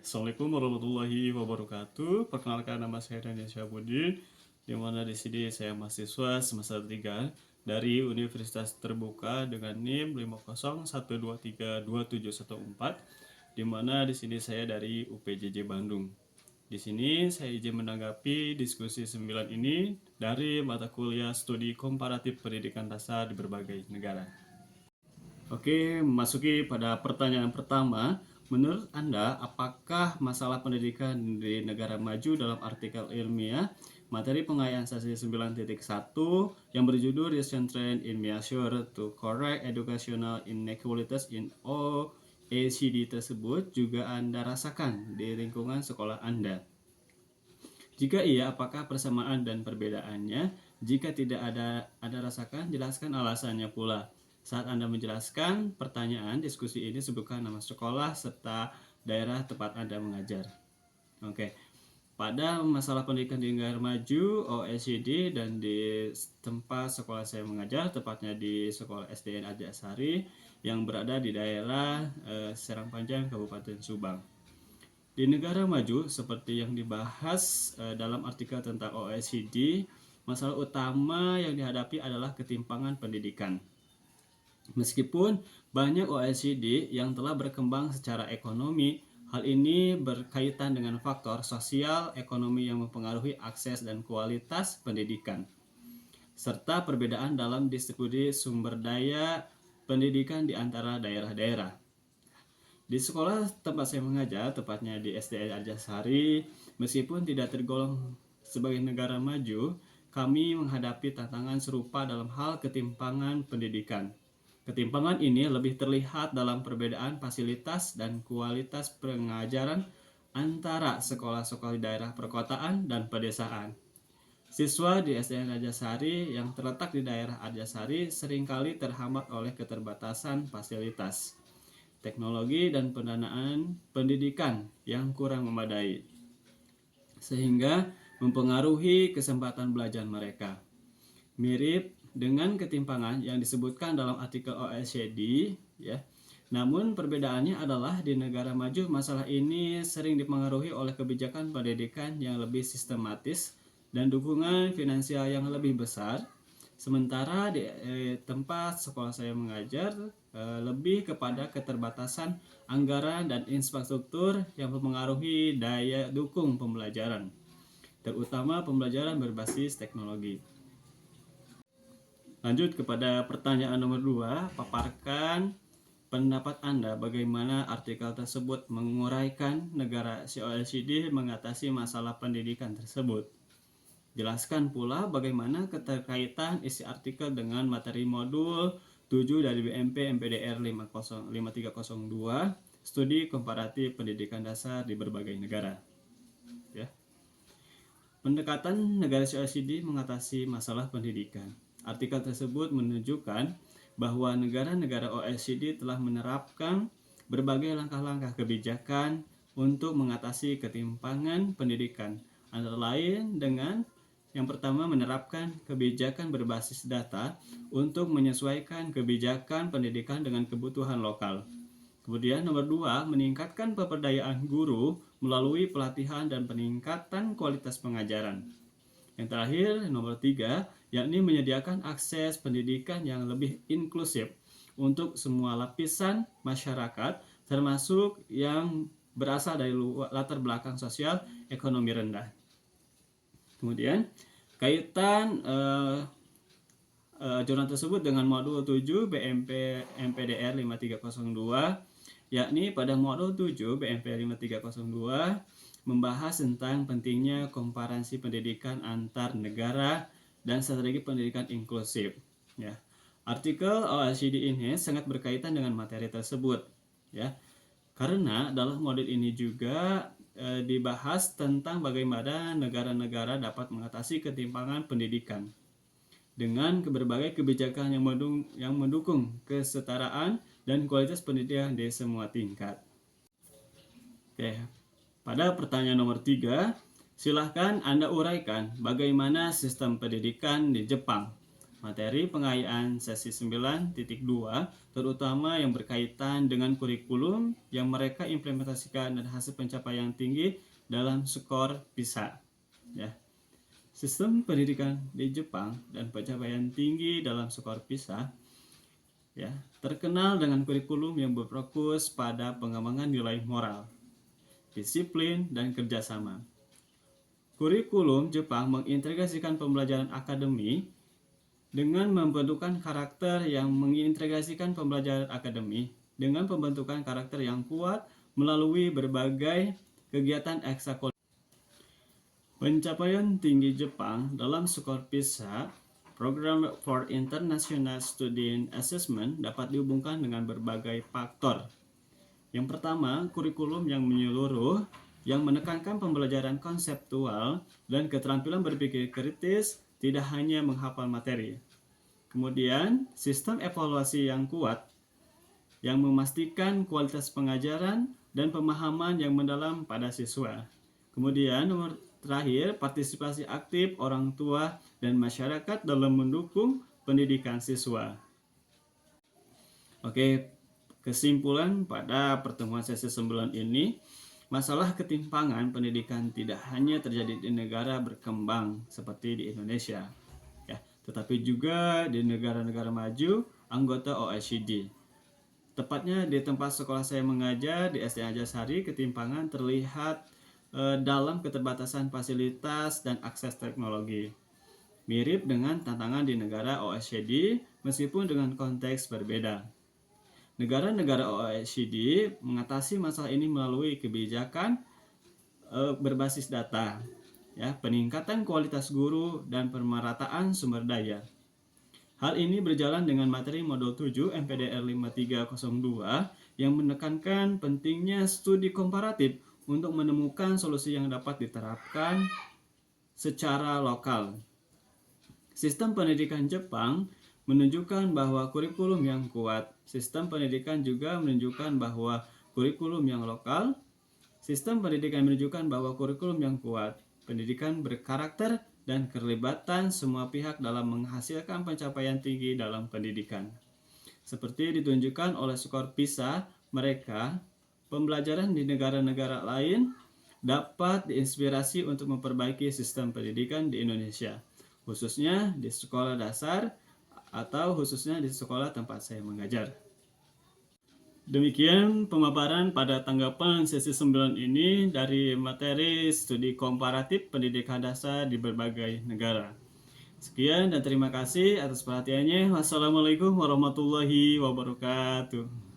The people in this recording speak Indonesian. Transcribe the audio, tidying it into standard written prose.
Assalamualaikum warahmatullahi wabarakatuh. Perkenalkan, nama saya Daniel Syahbudin, di mana di sini saya mahasiswa semester 3 dari Universitas Terbuka dengan NIM 501232714, di mana di sini saya dari UPJJ Bandung. Di sini saya izin menanggapi diskusi 9 ini dari mata kuliah Studi Komparatif Pendidikan Dasar di berbagai negara. Oke, memasuki pada pertanyaan pertama. Menurut Anda, apakah masalah pendidikan di negara maju dalam artikel ilmiah materi pengayaan sesi 9.1 yang berjudul Recent Trend in Measure to Correct Educational Inequalities in OECD tersebut juga Anda rasakan di lingkungan sekolah Anda? Jika iya, apakah persamaan dan perbedaannya? Jika tidak ada rasakan, jelaskan alasannya pula. Saat Anda menjelaskan pertanyaan diskusi ini, sebutkan nama sekolah serta daerah tempat Anda mengajar. Oke. Pada masalah pendidikan di negara maju OECD dan di tempat sekolah saya mengajar, tepatnya di sekolah SDN Arjasari yang berada di daerah Serang Panjang, Kabupaten Subang. Di negara maju, seperti yang dibahas dalam artikel tentang OECD, masalah utama yang dihadapi adalah ketimpangan pendidikan. Meskipun banyak OECD yang telah berkembang secara ekonomi, hal ini berkaitan dengan faktor sosial ekonomi yang mempengaruhi akses dan kualitas pendidikan, serta perbedaan dalam distribusi sumber daya pendidikan di antara daerah-daerah. Di sekolah tempat saya mengajar, tepatnya di SDN Arjasari, meskipun tidak tergolong sebagai negara maju, kami menghadapi tantangan serupa dalam hal ketimpangan pendidikan. Ketimpangan ini lebih terlihat dalam perbedaan fasilitas dan kualitas pengajaran antara sekolah-sekolah di daerah perkotaan dan pedesaan. Siswa di SDN Arjasari yang terletak di daerah Arjasari seringkali terhambat oleh keterbatasan fasilitas, teknologi, dan pendanaan pendidikan yang kurang memadai, sehingga mempengaruhi kesempatan belajar mereka. Mirip dengan ketimpangan yang disebutkan dalam artikel OECD, ya. Namun perbedaannya adalah di negara maju masalah ini sering dipengaruhi oleh kebijakan pendidikan yang lebih sistematis dan dukungan finansial yang lebih besar. Sementara di tempat sekolah saya mengajar lebih kepada keterbatasan anggaran dan infrastruktur yang mempengaruhi daya dukung pembelajaran, terutama pembelajaran berbasis teknologi. Lanjut kepada pertanyaan nomor 2, paparkan pendapat Anda bagaimana artikel tersebut menguraikan negara OECD mengatasi masalah pendidikan tersebut. Jelaskan pula bagaimana keterkaitan isi artikel dengan materi modul 7 dari BMP MPDR 5302, Studi Komparatif Pendidikan Dasar di berbagai negara. Ya. Pendekatan negara OECD mengatasi masalah pendidikan. Artikel tersebut menunjukkan bahwa negara-negara OECD telah menerapkan berbagai langkah-langkah kebijakan untuk mengatasi ketimpangan pendidikan, antara lain dengan yang pertama, menerapkan kebijakan berbasis data untuk menyesuaikan kebijakan pendidikan dengan kebutuhan lokal. Kemudian nomor 2, meningkatkan pemberdayaan guru melalui pelatihan dan peningkatan kualitas pengajaran. Yang terakhir, nomor 3, yakni menyediakan akses pendidikan yang lebih inklusif untuk semua lapisan masyarakat, termasuk yang berasal dari latar belakang sosial ekonomi rendah. Kemudian, kaitan jurnal tersebut dengan modul 7 BMP MPDR 5302, yakni pada modul 7 BMP 5302 membahas tentang pentingnya komparasi pendidikan antar negara dan strategi pendidikan inklusif. Ya. Artikel OECD ini sangat berkaitan dengan materi tersebut, ya. Karena dalam modul ini juga dibahas tentang bagaimana negara-negara dapat mengatasi ketimpangan pendidikan dengan berbagai kebijakan yang mendukung kesetaraan dan kualitas pendidikan di semua tingkat. Oke. Pada pertanyaan nomor 3, silahkan Anda uraikan bagaimana sistem pendidikan di Jepang. Materi pengayaan sesi 9.2 terutama yang berkaitan dengan kurikulum yang mereka implementasikan dan hasil pencapaian tinggi dalam skor PISA. Ya. Sistem pendidikan di Jepang dan pencapaian tinggi dalam skor PISA ya, terkenal dengan kurikulum yang berfokus pada pengembangan nilai moral, disiplin, dan kerjasama. Kurikulum Jepang mengintegrasikan pembelajaran akademi dengan membentukkan karakter yang mengintegrasikan pembelajaran akademi dengan pembentukan karakter yang kuat melalui berbagai kegiatan ekstrakurikuler. Pencapaian tinggi Jepang dalam skor PISA, Program for International Student Assessment, dapat dihubungkan dengan berbagai faktor. Yang pertama, kurikulum yang menyeluruh yang menekankan pembelajaran konseptual dan keterampilan berpikir kritis, tidak hanya menghafal materi. Kemudian, sistem evaluasi yang kuat yang memastikan kualitas pengajaran dan pemahaman yang mendalam pada siswa. Kemudian, nomor terakhir, partisipasi aktif orang tua dan masyarakat dalam mendukung pendidikan siswa. Oke, kesimpulan pada pertemuan sesi 9 ini, masalah ketimpangan pendidikan tidak hanya terjadi di negara berkembang seperti di Indonesia, ya, tetapi juga di negara-negara maju anggota OECD. Tepatnya di tempat sekolah saya mengajar di SD Ajasari, ketimpangan terlihat dalam keterbatasan fasilitas dan akses teknologi. Mirip dengan tantangan di negara OECD meskipun dengan konteks berbeda. Negara-negara OECD mengatasi masalah ini melalui kebijakan berbasis data, ya, peningkatan kualitas guru dan pemerataan sumber daya. Hal ini berjalan dengan materi modul 7 MPDR 5302 yang menekankan pentingnya studi komparatif untuk menemukan solusi yang dapat diterapkan secara lokal. Sistem pendidikan Jepang menunjukkan bahwa kurikulum yang kuat. Sistem pendidikan juga menunjukkan bahwa kurikulum yang lokal. Sistem pendidikan menunjukkan bahwa kurikulum yang kuat. Pendidikan berkarakter dan keterlibatan semua pihak dalam menghasilkan pencapaian tinggi dalam pendidikan. Seperti ditunjukkan oleh skor PISA, mereka pembelajaran di negara-negara lain dapat diinspirasi untuk memperbaiki sistem pendidikan di Indonesia, khususnya di sekolah dasar atau khususnya di sekolah tempat saya mengajar. Demikian pemaparan pada tanggapan sesi 9 ini dari materi studi komparatif pendidikan dasar di berbagai negara. Sekian dan terima kasih atas perhatiannya. Wassalamualaikum warahmatullahi wabarakatuh.